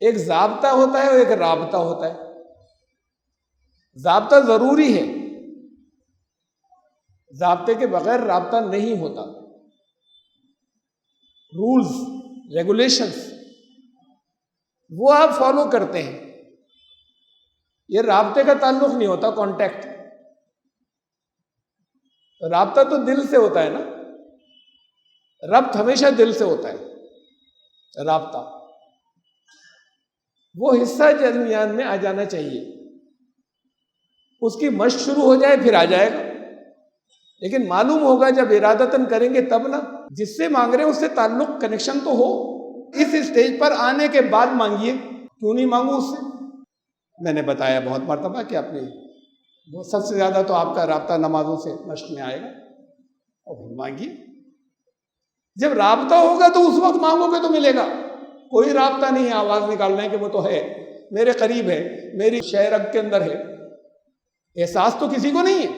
ایک ضابطہ ہوتا ہے اور ایک رابطہ ہوتا ہے۔ ضابطہ ضروری ہے، ضابطے کے بغیر رابطہ نہیں ہوتا۔ رولز، ریگولیشنز وہ آپ فالو کرتے ہیں، یہ رابطے کا تعلق نہیں ہوتا، کانٹیکٹ۔ رابطہ تو دل سے ہوتا ہے نا، ربط ہمیشہ دل سے ہوتا ہے۔ رابطہ وہ حصہ درمیان میں آ جانا چاہیے، اس کی مشق شروع ہو جائے پھر آ جائے گا، لیکن معلوم ہوگا جب ارادتاً کریں گے تب نا۔ جس سے مانگ رہے ہیں اس سے تعلق، کنیکشن تو ہو۔ اس اسٹیج پر آنے کے بعد مانگیے، کیوں نہیں مانگوں اس سے؟ میں نے بتایا بہت مرتبہ کہ اپنے سب سے زیادہ تو آپ کا رابطہ نمازوں سے مشق میں آئے گا، اور پھر مانگیے۔ جب رابطہ ہوگا تو اس وقت مانگو گے تو ملے گا۔ کوئی رابطہ نہیں ہے آواز نکالنے کہ وہ تو ہے، میرے قریب ہے، میری شہ رگ کے اندر ہے، احساس تو کسی کو نہیں ہے۔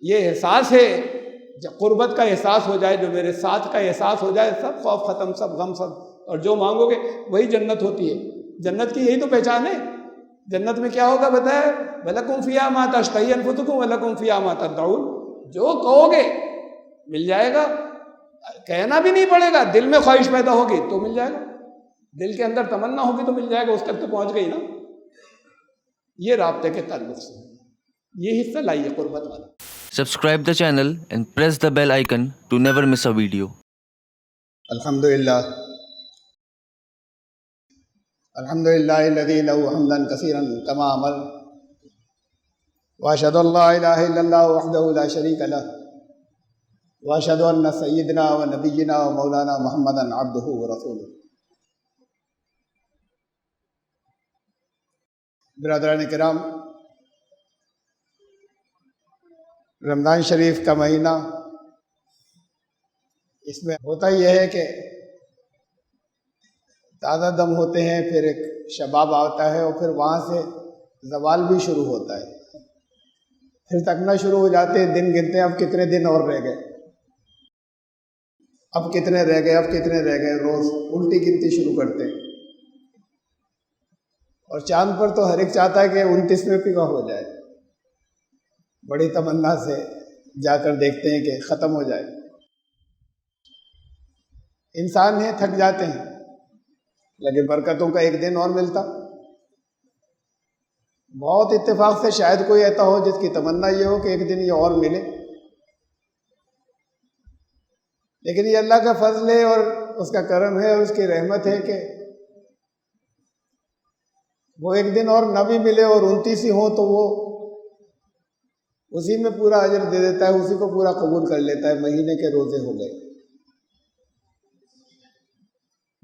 یہ احساس ہے، جب قربت کا احساس ہو جائے، جو میرے ساتھ کا احساس ہو جائے، سب خوف ختم، سب غم سب، اور جو مانگو گے وہی جنت ہوتی ہے۔ جنت کی یہی تو پہچان ہے۔ جنت میں کیا ہوگا بتایا؟ وَلَكُمْ فِيهَا مَا تَشْتَهِي أَنفُسُكُمْ وَلَكُمْ فِيهَا مَا تَدَّعُونَ۔ جو کہو گے مل جائے گا، کہنا بھی نہیں پڑے گا، دل میں خواہش پیدا ہوگی تو مل جائے گا، دل کے اندر تمنا ہوگی تو مل جائے گا، اس تک تو پہنچ گئی نا۔ یہ رابطے کے تعلق سے یہ حصہ لائیے قربت والا۔ Subscribe the channel and press the bell icon to never miss a video. الحمدللہ الحمدللہ الذی له حمدا کثیرا کما امر، واشهد ان لا الہ الا اللہ وحدہ لا شریک لہ، واشهد ان سیدنا و نبینا و مولانا محمدا عبدہ و رسولہ۔ برادران کرام، رمضان شریف کا مہینہ، اس میں ہوتا یہ ہے کہ تازہ دم ہوتے ہیں، پھر ایک شباب آتا ہے، اور پھر وہاں سے زوال بھی شروع ہوتا ہے، پھر تکنا شروع ہو جاتے ہیں، دن گنتے ہیں، اب کتنے دن اور رہ گئے، اب کتنے رہ گئے، اب کتنے رہ گئے، روز الٹی گنتی شروع کرتے ہیں۔ اور چاند پر تو ہر ایک چاہتا ہے کہ 29ویں پہ ہو جائے، بڑی تمنا سے جا کر دیکھتے ہیں کہ ختم ہو جائے۔ انسان ہیں، تھک جاتے ہیں، لیکن برکتوں کا ایک دن اور ملتا۔ بہت اتفاق سے شاید کوئی ایسا ہو جس کی تمنا یہ ہو کہ ایک دن یہ اور ملے، لیکن یہ اللہ کا فضل ہے اور اس کا کرم ہے اور اس کی رحمت ہے کہ وہ ایک دن اور نہ بھی ملے اور 29 ہی ہوں تو وہ اسی میں پورا اجر دے دیتا ہے، اسی کو پورا قبول کر لیتا ہے۔ مہینے کے روزے ہو گئے،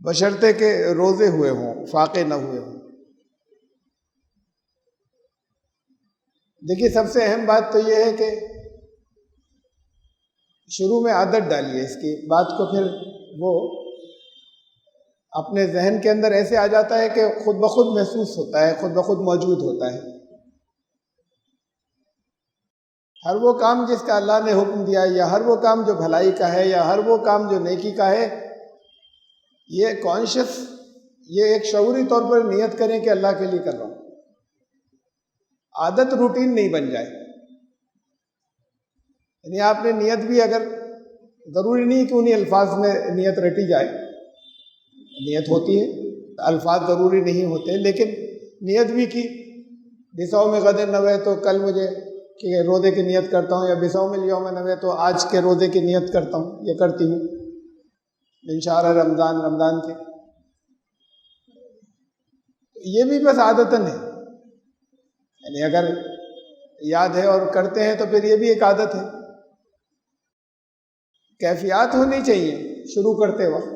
بشرطے کہ روزے ہوئے ہوں، فاقے نہ ہوئے ہوں۔ دیکھیے، سب سے اہم بات تو یہ ہے کہ شروع میں عادت ڈالیے اس کی بات کو، پھر وہ اپنے ذہن کے اندر ایسے آ جاتا ہے کہ خود بخود محسوس ہوتا ہے، خود بخود موجود ہوتا ہے۔ ہر وہ کام جس کا اللہ نے حکم دیا ہے، یا ہر وہ کام جو بھلائی کا ہے، یا ہر وہ کام جو نیکی کا ہے، یہ کانشیس، یہ ایک شعوری طور پر نیت کریں کہ اللہ کے لیے کر رہا ہوں۔ عادت روٹین نہیں بن جائے، یعنی آپ نے نیت بھی، اگر ضروری نہیں کہ انہیں الفاظ میں نیت رٹی جائے، نیت ہوتی ہے، الفاظ ضروری نہیں ہوتے، لیکن نیت بھی کی، بسو میں غد نوے تو کل مجھے کہ روزے کی نیت کرتا ہوں، یا بسو میں یوم نوے تو آج کے روزے کی نیت کرتا ہوں، یہ کرتی ہوں من شہر رمضان، رمضان کے۔ یہ بھی بس عادتاً ہے، یعنی اگر یاد ہے اور کرتے ہیں تو پھر یہ بھی ایک عادت ہے۔ کیفیات ہونی چاہیے شروع کرتے وقت۔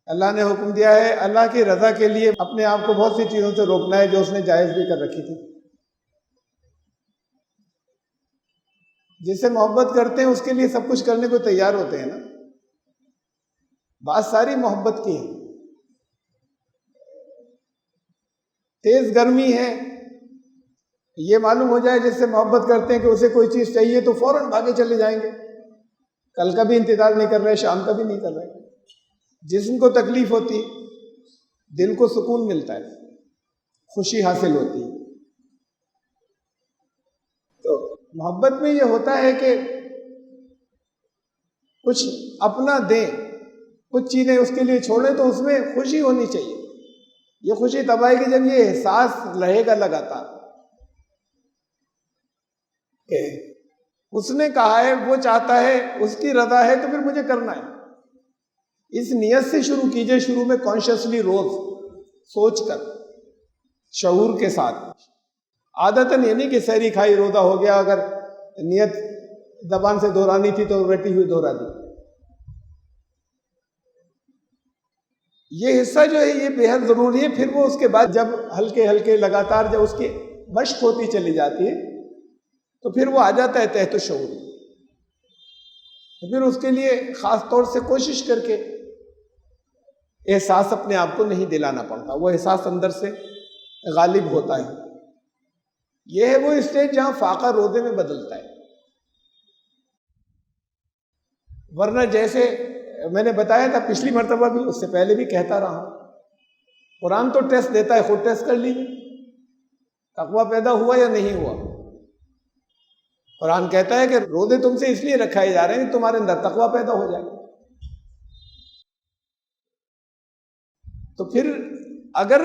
اللہ نے حکم دیا ہے، اللہ کی رضا کے لیے اپنے آپ کو بہت سی چیزوں سے روکنا ہے جو اس نے جائز بھی کر رکھی تھی۔ جس سے محبت کرتے ہیں اس کے لیے سب کچھ کرنے کو تیار ہوتے ہیں نا۔ بات ساری محبت کی ہے۔ تیز گرمی ہے، یہ معلوم ہو جائے جس سے محبت کرتے ہیں کہ اسے کوئی چیز چاہیے تو فوراً بھاگے چلے جائیں گے، کل کا بھی انتظار نہیں کر رہے، شام کا بھی نہیں کر رہے۔ جسم کو تکلیف ہوتی، دل کو سکون ملتا ہے، خوشی حاصل ہوتی ہے۔ تو محبت میں یہ ہوتا ہے کہ کچھ اپنا دیں، کچھ چیزیں اس کے لیے چھوڑیں تو اس میں خوشی ہونی چاہیے۔ یہ خوشی تب آئے گی جب یہ احساس رہے گا لگاتار کہ اس نے کہا ہے، وہ چاہتا ہے، اس کی رضا ہے، تو پھر مجھے کرنا ہے۔ اس نیت سے شروع کیجئے، شروع میں کانشیسلی روز سوچ کر، شعور کے ساتھ۔ عادتاً یہ نہیں کہ سحری کھائی روزہ ہو گیا، اگر نیت زبان سے دہرانی تھی تو رٹی ہوئی دہرا دی۔ یہ حصہ جو ہے یہ بے حد ضروری ہے۔ پھر وہ اس کے بعد جب ہلکے ہلکے لگاتار جب اس کی مشق ہوتی چلی جاتی ہے تو پھر وہ آ جاتا ہے تحت الشعور۔ تو پھر اس کے لیے خاص طور سے کوشش کر کے احساس اپنے آپ کو نہیں دلانا پڑتا، وہ احساس اندر سے غالب ہوتا ہے۔ یہ ہے وہ اسٹیج جہاں فاقہ روزے میں بدلتا ہے۔ ورنہ جیسے میں نے بتایا تھا پچھلی مرتبہ بھی، اس سے پہلے بھی کہتا رہا ہوں، قرآن تو ٹیسٹ دیتا ہے، خود ٹیسٹ کر لیجیے، تقویٰ پیدا ہوا یا نہیں ہوا۔ قرآن کہتا ہے کہ روزے تم سے اس لیے رکھائے جا رہے ہیں کہ تمہارے اندر تقویٰ پیدا ہو جائے۔ تو پھر اگر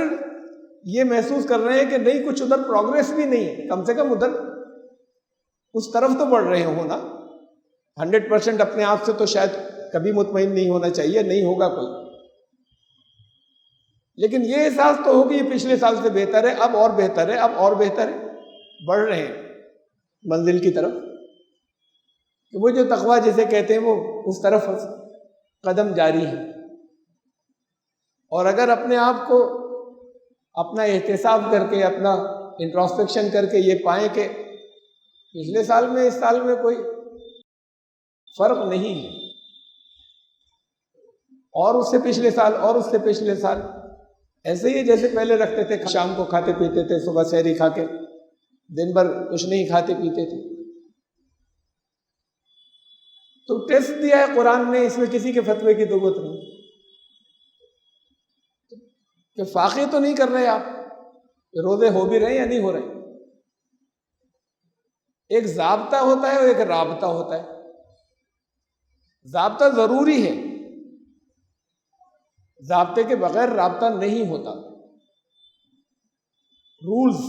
یہ محسوس کر رہے ہیں کہ نہیں، کچھ ادھر پروگریس بھی نہیں ہے، کم سے کم ادھر اس طرف تو بڑھ رہے ہوں نا۔ 100% اپنے آپ سے تو شاید کبھی مطمئن نہیں ہونا چاہیے، نہیں ہوگا کوئی، لیکن یہ احساس تو ہو کہ یہ پچھلے سال سے بہتر ہے، اب اور بہتر ہے، اب اور بہتر ہے، بڑھ رہے ہیں منزل کی طرف، کہ وہ جو تقویٰ جسے کہتے ہیں وہ اس طرف قدم جاری ہے۔ اور اگر اپنے آپ کو اپنا احتساب کر کے، اپنا انٹروسپیکشن کر کے یہ پائیں کہ پچھلے سال میں اس سال میں کوئی فرق نہیں ہے، اور اس سے پچھلے سال، اور اس سے پچھلے سال ایسے ہی جیسے پہلے رکھتے تھے، شام کو کھاتے پیتے تھے، صبح سحری کھا کے دن بھر کچھ نہیں کھاتے پیتے تھے۔ تو ٹیسٹ دیا ہے قرآن نے، اس میں کسی کے فتوے کی ضرورت نہیں کہ فاقے تو نہیں کر رہے آپ، روزے ہو بھی رہے ہیں یا نہیں ہو رہے۔ ایک ضابطہ ہوتا ہے اور ایک رابطہ ہوتا ہے۔ ضابطہ ضروری ہے، ضابطے کے بغیر رابطہ نہیں ہوتا۔ رولز،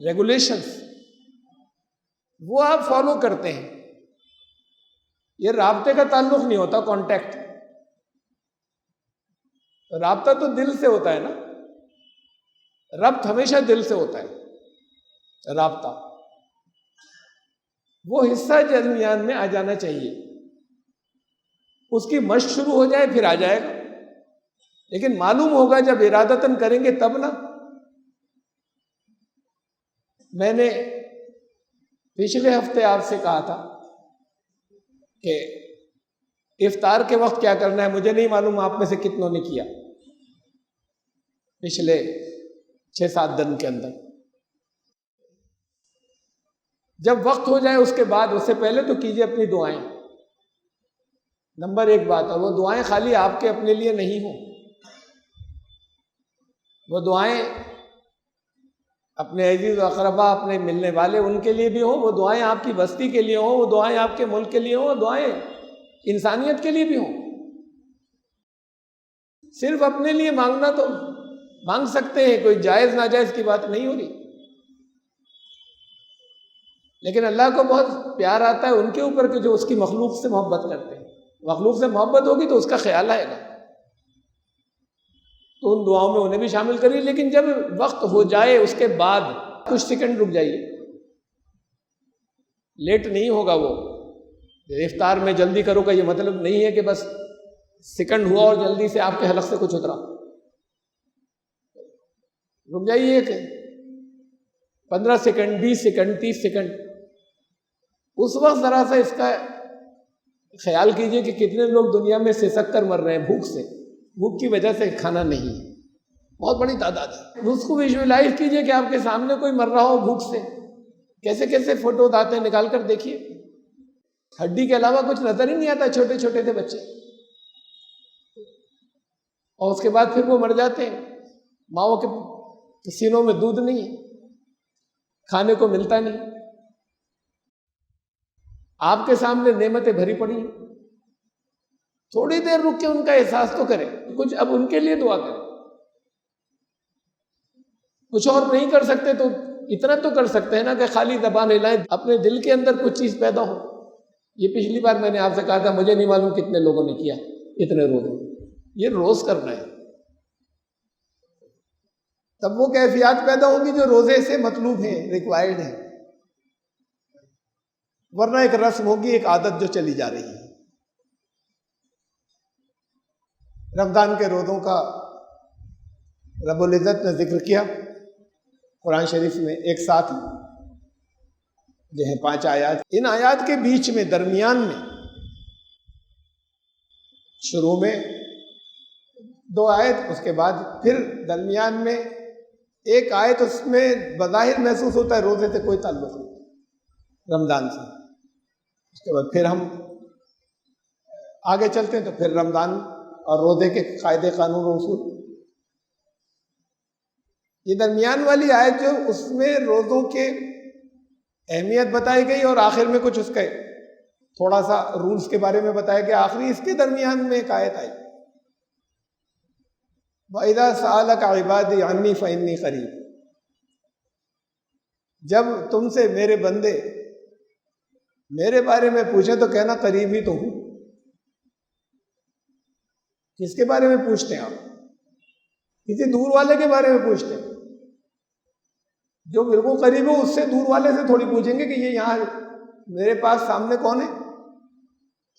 ریگولیشنز وہ آپ فالو کرتے ہیں، یہ رابطے کا تعلق نہیں ہوتا، کانٹیکٹ۔ رابطہ تو دل سے ہوتا ہے نا، ربط ہمیشہ دل سے ہوتا ہے۔ رابطہ وہ حصہ درمیان میں آ جانا چاہیے، اس کی مشق شروع ہو جائے پھر آ جائے گا، لیکن معلوم ہوگا جب ارادتاً کریں گے تب نا۔ میں نے پچھلے ہفتے آپ سے کہا تھا کہ افطار کے وقت کیا کرنا ہے، مجھے نہیں معلوم آپ میں سے کتنوں نے کیا پچھلے 6-7 دن کے اندر۔ جب وقت ہو جائے اس کے بعد، اس سے پہلے تو کیجئے اپنی دعائیں، نمبر 1 بات ہے، وہ دعائیں خالی آپ کے اپنے لیے نہیں ہوں، وہ دعائیں اپنے عزیز و اقربا، اپنے ملنے والے ان کے لیے بھی ہوں، وہ دعائیں آپ کی بستی کے لیے ہوں، وہ دعائیں آپ کے ملک کے لیے ہوں، وہ دعائیں انسانیت کے لیے بھی ہوں۔ صرف اپنے لیے مانگنا تو مانگ سکتے ہیں، کوئی جائز ناجائز کی بات نہیں ہوگی، لیکن اللہ کو بہت پیار آتا ہے ان کے اوپر کہ جو اس کی مخلوق سے محبت کرتے ہیں۔ مخلوق سے محبت ہوگی تو اس کا خیال آئے گا، تو ان دعاؤں میں انہیں بھی شامل کریے، لیکن جب وقت ہو جائے اس کے بعد کچھ سیکنڈ رک جائیے، لیٹ نہیں ہوگا۔ وہ افطار میں جلدی کرو کا یہ مطلب نہیں ہے کہ بس سیکنڈ ہوا اور جلدی سے آپ کے حلق سے کچھ اترا، رک جائیے کہ 15 سیکنڈ، 20 سیکنڈ، 30 سیکنڈ، اس وقت ذرا سا اس کا خیال کیجئے کہ کتنے لوگ دنیا میں سسک کر مر رہے ہیں بھوک سے، بھوک کی وجہ سے کھانا نہیں ہے، بہت بڑی تعداد ہے۔ اس کو ویژوائز کیجئے کہ آپ کے سامنے کوئی مر رہا ہو بھوک سے، کیسے کیسے فوٹوز آتے ہیں، نکال کر دیکھیے، ہڈی کے علاوہ کچھ نظر ہی نہیں آتا، چھوٹے چھوٹے تھے بچے، اور اس کے بعد پھر وہ مر جاتے ہیں۔ ماؤں کے سینوں میں دودھ نہیں ہے، کھانے کو ملتا نہیں، آپ کے سامنے نعمتیں بھری پڑی ہیں، تھوڑی دیر رک کے ان کا احساس تو کریں، کچھ اب ان کے لیے دعا کریں۔ کچھ اور نہیں کر سکتے تو اتنا تو کر سکتے ہیں نا کہ خالی زبان ہلائیں، اپنے دل کے اندر کچھ چیز پیدا ہو۔ یہ پچھلی بار میں نے آپ سے کہا تھا، مجھے نہیں معلوم کتنے لوگوں نے کیا اتنے روز، یہ روز کرنا ہے، تب وہ کیفیات پیدا ہوں گی جو روزے سے مطلوب ہیں، ریکوائرڈ ہیں، ورنہ ایک رسم ہوگی، ایک عادت جو چلی جا رہی ہے۔ رمضان کے روزوں کا رب العزت نے ذکر کیا قرآن شریف میں ایک ساتھ جو ہے 5 آیات، ان آیات کے بیچ میں درمیان میں شروع میں 2 آیت، اس کے بعد پھر درمیان میں ایک آیت، اس میں بظاہر محسوس ہوتا ہے روزے سے کوئی تعلق نہیں، رمضان سے۔ اس کے بعد پھر ہم آگے چلتے ہیں تو پھر رمضان اور روزے کے قاعدے قانون و اصول۔ یہ درمیان والی آیت جو اس میں روزوں کے اہمیت بتائی گئی اور آخر میں کچھ اس کے تھوڑا سا رولز کے بارے میں بتایا گیا، آخری اس کے درمیان میں ایک آیت آئی، وَإِذَا سَأَلَكَ عِبَادِي عَنِّي فَإِنِّي قَرِيبٌ، جب تم سے میرے بندے میرے بارے میں پوچھیں تو کہنا قریب ہی تو ہوں۔ کس کے بارے میں پوچھتے ہیں آپ؟ کسی دور والے کے بارے میں پوچھتے ہیں؟ جو بالکل قریب ہو اس سے دور والے سے تھوڑی پوچھیں گے کہ یہ یہاں میرے پاس سامنے کون ہے،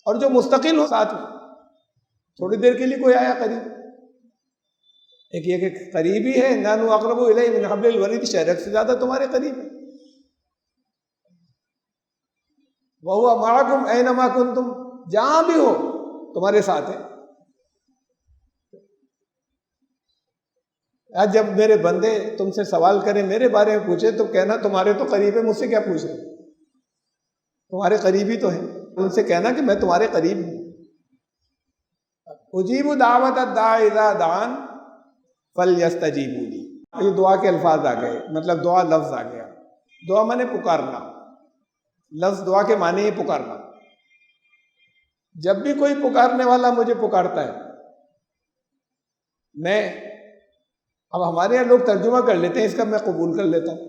اور جو مستقل ہو ساتھ میں، تھوڑی دیر کے لیے کوئی آیا قریب، ایک یہ کہ قریبی ہے، نَحْنُ أَقْرَبُ إِلَيْهِ مِنْ حَبْلِ الْوَرِيدِ، شہرک سے زیادہ تمہارے قریب ہے۔ وَهُوَ مَعَكُمْ أَيْنَمَا كُنْتُمْ، جہاں بھی ہو تمہارے ساتھ ہے۔ آج جب میرے بندے تم سے سوال کریں، میرے بارے میں پوچھے تو کہنا تمہارے تو قریب ہے، مجھ سے کیا پوچھ رہے، تمہارے قریب ہی تو ہیں، ان سے کہنا کہ میں تمہارے قریب ہوں۔ اجیب دعوت الداع اذا دعان فلیستجیبوا لی، یہ دعا کے الفاظ آ گئے، مطلب دعا لفظ آ گیا، دعا مانے پکارنا، لفظ دعا کے معنی ہے پکارنا۔ جب بھی کوئی پکارنے والا مجھے پکارتا ہے، میں اب ہمارے یہاں لوگ ترجمہ کر لیتے ہیں اس کا، میں قبول کر لیتا ہوں،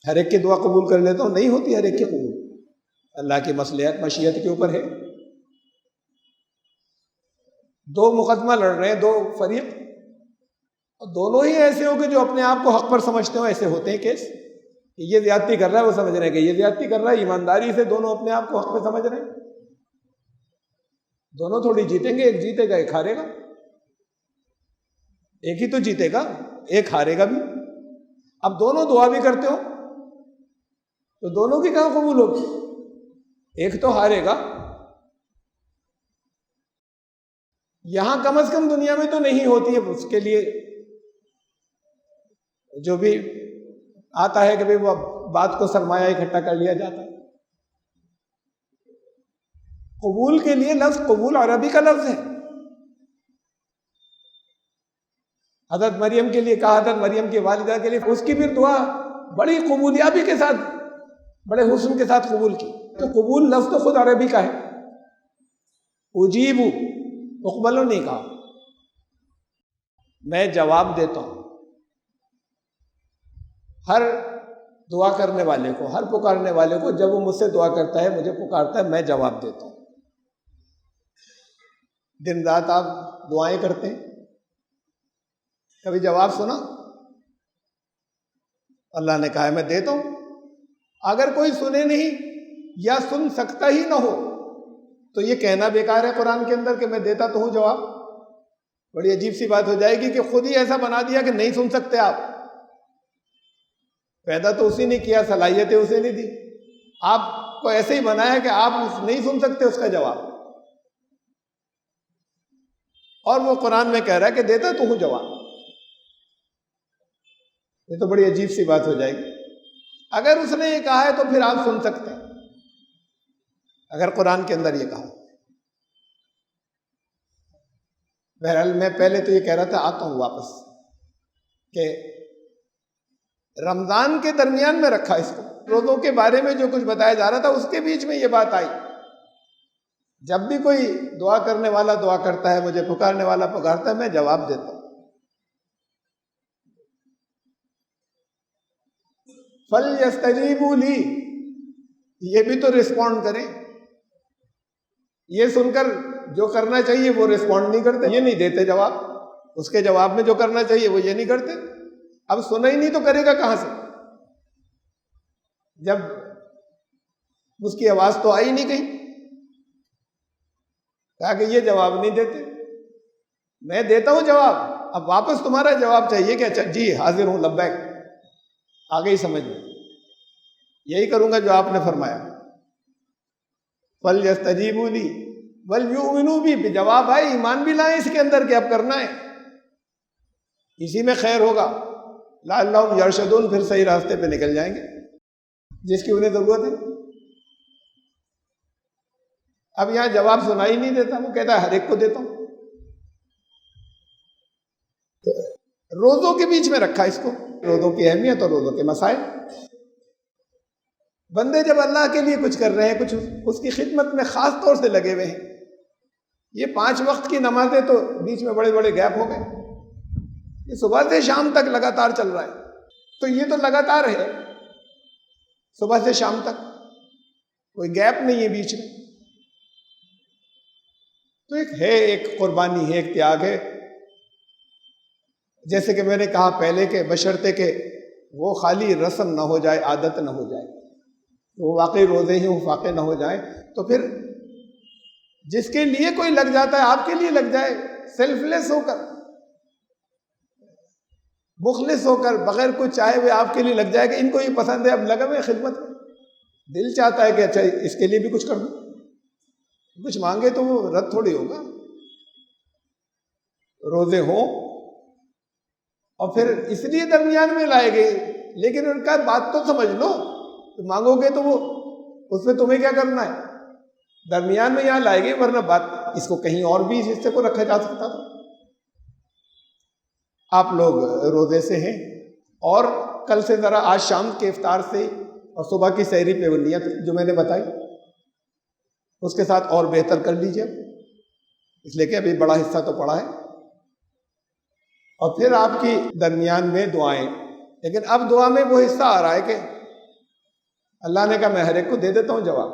ہر ایک کی دعا قبول کر لیتا ہوں، نہیں ہوتی ہر ایک کی قبول، اللہ کی مصلحت مشیت کے اوپر ہے۔ 2 مقدمہ لڑ رہے ہیں، 2 فریق، اور دونوں ہی ایسے ہو کہ جو اپنے آپ کو حق پر سمجھتے ہو، ایسے ہوتے ہیں کیس، یہ زیادتی کر رہا ہے وہ سمجھ رہے ہیں کہ یہ زیادتی کر رہا ہے، ایمانداری سے دونوں اپنے آپ کو حق پہ سمجھ رہے ہیں، دونوں تھوڑی جیتیں گے، ایک جیتے گا ایک ہارے گا، ایک ہی تو جیتے گا، ایک ہارے گا بھی۔ اب دونوں دعا بھی کرتے ہو تو دونوں کی کہاں قبول ہوگی، ایک تو ہارے گا۔ یہاں کم از کم دنیا میں تو نہیں ہوتی ہے، اس کے لیے جو بھی آتا ہے کہ وہ بات کو سرمایہ اکٹھا کر لیا جاتا ہے۔ قبول کے لیے لفظ قبول عربی کا لفظ ہے، حضرت مریم کے لیے کہا، حضرت مریم کی والدہ کے لیے، اس کی پھر دعا بڑی قبولیابی کے ساتھ، بڑے حسن کے ساتھ قبول کی، تو قبول لفظ تو خود عربی کا ہے، اجیبو، اقبلو نہیں کہا، میں جواب دیتا ہوں ہر دعا کرنے والے کو، ہر پکارنے والے کو، جب وہ مجھ سے دعا کرتا ہے، مجھے پکارتا ہے، میں جواب دیتا ہوں۔ دن رات آپ دعائیں کرتے ہیں، کبھی جواب سنا؟ اللہ نے کہا ہے میں دیتا ہوں، اگر کوئی سنے نہیں یا سن سکتا ہی نہ ہو تو یہ کہنا بیکار ہے قرآن کے اندر کہ میں دیتا تو ہوں جواب۔ بڑی عجیب سی بات ہو جائے گی کہ خود ہی ایسا بنا دیا کہ نہیں سن سکتے آپ، پیدا تو اسی نے کیا، صلاحیتیں اسے نہیں دی، آپ کو ایسے ہی بنایا کہ آپ نہیں سن سکتے اس کا جواب، اور وہ قرآن میں کہہ رہا ہے کہ دیتا تو ہوں جواب۔ یہ تو بڑی عجیب سی بات ہو جائے گی۔ اگر اس نے یہ کہا ہے تو پھر آپ سن سکتے ہیں، اگر قرآن کے اندر یہ کہا۔ بہرحال میں پہلے تو یہ کہہ رہا تھا، آتا ہوں واپس کہ رمضان کے درمیان میں رکھا اس کو. روزوں کے بارے میں جو کچھ بتایا جا رہا تھا اس کے بیچ میں یہ بات آئی. جب بھی کوئی دعا کرنے والا دعا کرتا ہے, مجھے پکارنے والا پکارتا ہے, میں جواب دیتا ہوں. فَلْيَسْتَجِيبُوا لِي, یہ بھی تو رسپونڈ کریں. یہ سن کر جو کرنا چاہیے وہ رسپونڈ نہیں کرتے, یہ نہیں دیتے جواب. اس کے جواب میں جو کرنا چاہیے وہ یہ نہیں کرتے. اب سنا ہی نہیں تو کرے گا کہاں سے, جب اس کی آواز تو آئی نہیں کہیں. کہا کہ یہ جواب نہیں دیتے. میں دیتا ہوں جواب, اب واپس تمہارا جواب چاہیے کہ اچھا جی حاضر ہوں, لبیک, آگے ہی سمجھ لیں. یہی کروں گا جو آپ نے فرمایا. فَلْيَسْتَجِيبُوا لِي وَلْيُؤْمِنُوا بِي, جواب آئے, ایمان بھی لائیں اس کے اندر کہ اب کرنا ہے, اسی میں خیر ہوگا. لَعَلَّهُمْ يَرْشَدُونَ, پھر صحیح راستے پہ نکل جائیں گے جس کی انہیں ضرورت ہے. اب یہاں جواب سنائی نہیں دیتا, وہ کہتا ہے ہر ایک کو دیتا ہوں. روزوں کے بیچ میں رکھا اس کو, روزوں کی اہمیت اور روزوں کے مسائل. بندے جب اللہ کے لیے کچھ کر رہے ہیں, کچھ اس کی خدمت میں خاص طور سے لگے ہوئے ہیں. یہ 5 وقت کی نمازیں تو بیچ میں بڑے بڑے گیپ ہو گئے, یہ صبح سے شام تک لگاتار چل رہا ہے. تو یہ تو لگاتار ہے, صبح سے شام تک کوئی گیپ نہیں ہے بیچ میں. تو ایک قربانی ہے, ایک تیاگ ہے. جیسے کہ میں نے کہا پہلے کہ بشرطے کہ وہ خالی رسم نہ ہو جائے, عادت نہ ہو جائے, وہ واقعی روزے ہی فاقے نہ ہو جائے. تو پھر جس کے لیے کوئی لگ جاتا ہے آپ کے لیے لگ جائے, سیلف لیس ہو کر, مخلص ہو کر, بغیر کچھ چاہے ہوئے آپ کے لیے لگ جائے کہ ان کو یہ پسند ہے, اب لگا ہوئے خدمت میں. دل چاہتا ہے کہ اچھا اس کے لیے بھی کچھ کر دوں, کچھ مانگے تو وہ رد تھوڑی ہوگا. روزے ہوں اور پھر اس لیے درمیان میں لائے گئے, لیکن ان کا بات تو سمجھ لو, تو مانگو گے تو وہ اس میں تمہیں کیا کرنا ہے, درمیان میں یہاں لائے گئے, ورنہ بات اس کو کہیں اور بھی اس حصے کو رکھا جا سکتا تھا. آپ لوگ روزے سے ہیں, اور کل سے ذرا آج شام کے افطار سے اور صبح کی سحری پہ وہ نیت جو میں نے بتائی اس کے ساتھ اور بہتر کر لیجیے, اس لیے کہ ابھی بڑا حصہ تو پڑا ہے. اور پھر آپ کی درمیان میں دعائیں, لیکن اب دعا میں وہ حصہ آ رہا ہے کہ اللہ نے کہا میں ہر ایک کو دے دیتا ہوں جواب.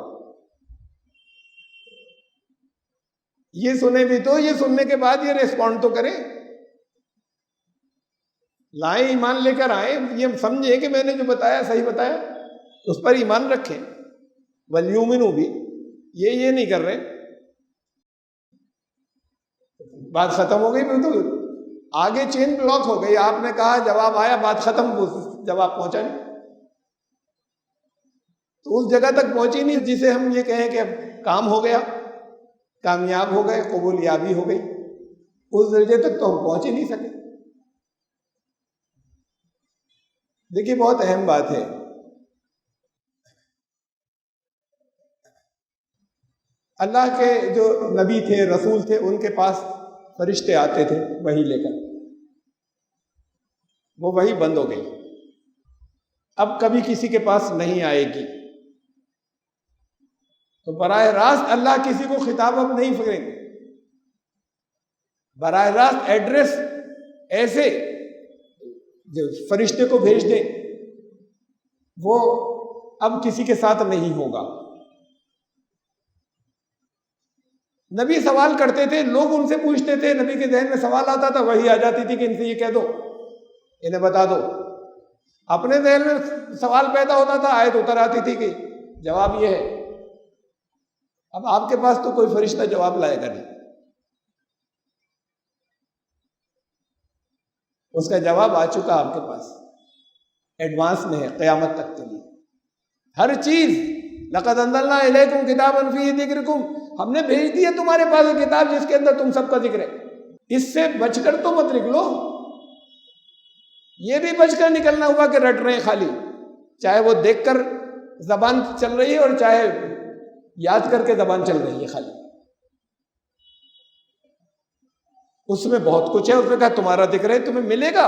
یہ سنے بھی تو, یہ سننے کے بعد یہ ریسپونڈ تو کریں, لائیں, ایمان لے کر آئیں, یہ سمجھیں کہ میں نے جو بتایا صحیح بتایا, اس پر ایمان رکھیں. وَلْيُؤْمِنُوا بھی یہ نہیں کر رہے, بات ختم ہو گئی, پھر تو آگے چین بلاک ہو گئی. آپ نے کہا جواب آیا, بات ختم, جواب پہنچا نہیں, تو اس جگہ تک پہنچی نہیں جسے ہم یہ کہیں کہ اب کام ہو گیا, کامیاب ہو گئے, قبولیابی ہو گئی. اس درجے تک تو ہم پہنچ ہی نہیں سکے. دیکھیے بہت اہم بات ہے, اللہ کے جو نبی تھے, رسول تھے, ان کے پاس فرشتے آتے تھے وحی لے کر, وہ وحی بند ہو گئی, اب کبھی کسی کے پاس نہیں آئے گی. تو براہ راست اللہ کسی کو خطاب اب نہیں کریں گے, براہ راست ایڈریس ایسے جو فرشتے کو بھیج دیں وہ اب کسی کے ساتھ نہیں ہوگا. نبی سوال کرتے تھے, لوگ ان سے پوچھتے تھے, نبی کے ذہن میں سوال آتا تھا, وہی آ جاتی تھی کہ ان سے یہ کہہ دو, انہیں بتا دو. اپنے ذہن میں سوال پیدا ہوتا تھا, آیت اتر آتی تھی کہ جواب یہ ہے. اب آپ کے پاس تو کوئی فرشتہ جواب لائے گا نہیں, اس کا جواب آ چکا آپ کے پاس, ایڈوانس میں ہے قیامت تک کے لیے. ہر چیز لقد انزلنا الیکم کتابا فیہ ذکرکم, ہم نے بھیج دی ہے تمہارے پاس ایک کتاب جس کے اندر تم سب کا ذکر ہے. اس سے بچ کر تو مت نکلو. یہ بھی بچ کر نکلنا ہوا کہ رٹ رہے ہیں خالی, چاہے وہ دیکھ کر زبان چل رہی ہے اور چاہے یاد کر کے زبان چل رہی ہے خالی. اس میں بہت کچھ ہے, اس میں کہا تمہارا ذکر ہے, تمہیں ملے گا,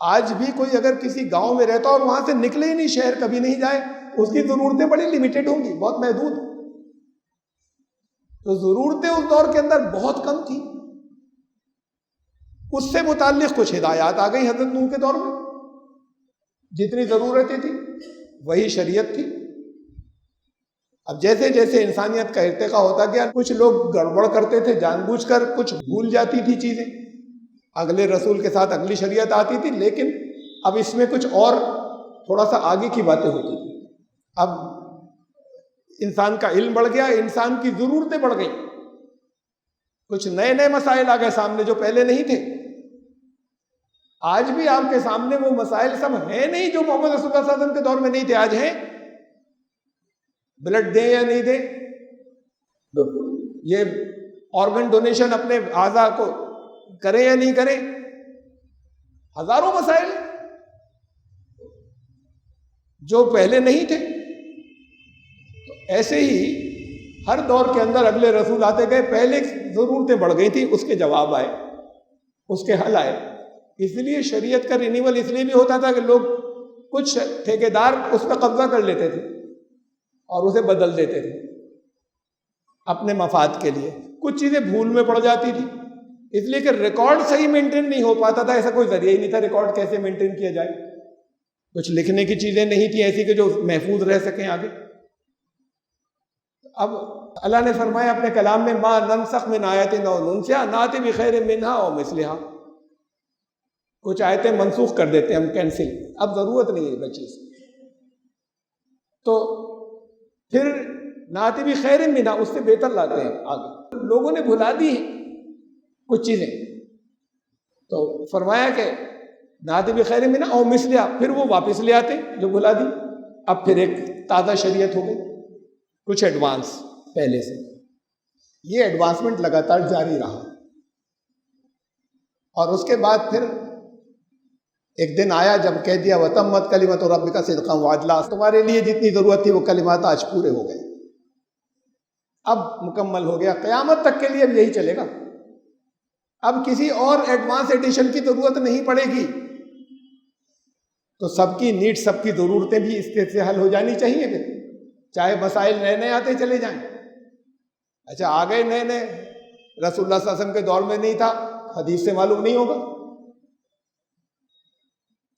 آج بھی کوئی اگر کسی گاؤں میں رہتا اور وہاں سے نکلے ہی نہیں، شہر کبھی نہیں جائے، اس کی ضرورتیں بڑی لمیٹڈ ہوں گی، بہت محدود. تو ضرورتیں اس دور کے اندر بہت کم تھی. اس سے متعلق کچھ ہدایات آ گئی حضرت نوح کے دور میں، جتنی ضرورتیں تھی وہی شریعت تھی. اب جیسے جیسے انسانیت کا ارتقا ہوتا گیا، کچھ لوگ گڑبڑ کرتے تھے جان بوجھ کر، کچھ بھول جاتی تھی چیزیں، اگلے رسول کے ساتھ اگلی شریعت آتی تھی، لیکن اب اس میں کچھ اور تھوڑا سا آگے کی باتیں ہوتی تھی. اب انسان کا علم بڑھ گیا، انسان کی ضرورتیں بڑھ گئیں، کچھ نئے نئے مسائل آ گئے سامنے جو پہلے نہیں تھے. آج بھی آپ کے سامنے وہ مسائل سب ہیں نہیں جو محمد رسول اللہ صلی اللہ علیہ وسلم کے دور میں نہیں تھے، آج ہیں. بلڈ دیں یا نہیں دیں، یہ آرگن ڈونیشن اپنے اعضاء کو کریں یا نہیں کریں، ہزاروں مسائل جو پہلے نہیں تھے. تو ایسے ہی ہر دور کے اندر اگلے رسول آتے گئے، پہلے ضرورتیں بڑھ گئی تھیں، اس کے جواب آئے، اس کے حل آئے. اس لیے شریعت کا رینیول اس لیے بھی ہوتا تھا کہ لوگ، کچھ ٹھیکیدار اس پہ قبضہ کر لیتے تھے اور اسے بدل دیتے تھے اپنے مفاد کے لیے. کچھ چیزیں بھول میں پڑ جاتی تھی، اس لیے کہ ریکارڈ صحیح مینٹین نہیں ہو پاتا تھا. ایسا کوئی ذریعہ ہی نہیں تھا ریکارڈ کیسے مینٹین کیا جائے. کچھ لکھنے کی چیزیں نہیں تھیں ایسی کہ جو محفوظ رہ سکیں آگے. اب اللہ نے فرمایا اپنے کلام میں، ما ننسخ من آیت او ننسیھا نأتی بخیر منہا او مثلہا. کچھ آیتیں منسوخ کر دیتے ہیں ہم، کینسل، اب ضرورت نہیں ہے بچی سے. تو پھر نأتی بخیر منہا، اس سے بہتر لاتے ہیں آگے. لوگوں نے بھلا دی ہیں کچھ چیزیں، تو فرمایا کہ نأتی بخیر منہا او مثلہا، پھر وہ واپس لے آتے جو بھلا دی. اب پھر ایک تازہ شریعت ہو گئی، کچھ ایڈوانس پہلے سے. یہ ایڈوانسمنٹ لگاتار جاری رہا. اور اس کے بعد پھر ایک دن آیا جب کہہ دیا وتمت کلمۃ ربک صدقا وعدلا، تمہارے لیے جتنی ضرورت تھی وہ کلمات آج پورے ہو گئے، اب مکمل ہو گیا. قیامت تک کے لیے اب یہی چلے گا. اب کسی اور ایڈوانس ایڈیشن کی ضرورت نہیں پڑے گی. تو سب کی نیڈ، سب کی ضرورتیں بھی اس کے سے حل ہو جانی چاہیے پھر، چاہے مسائل نئے نئے آتے چلے جائیں. اچھا آ گئے نئے نئے، رسول اللہ صلی اللہ علیہ وسلم کے دور میں نہیں تھا، حدیث سے معلوم نہیں ہوگا.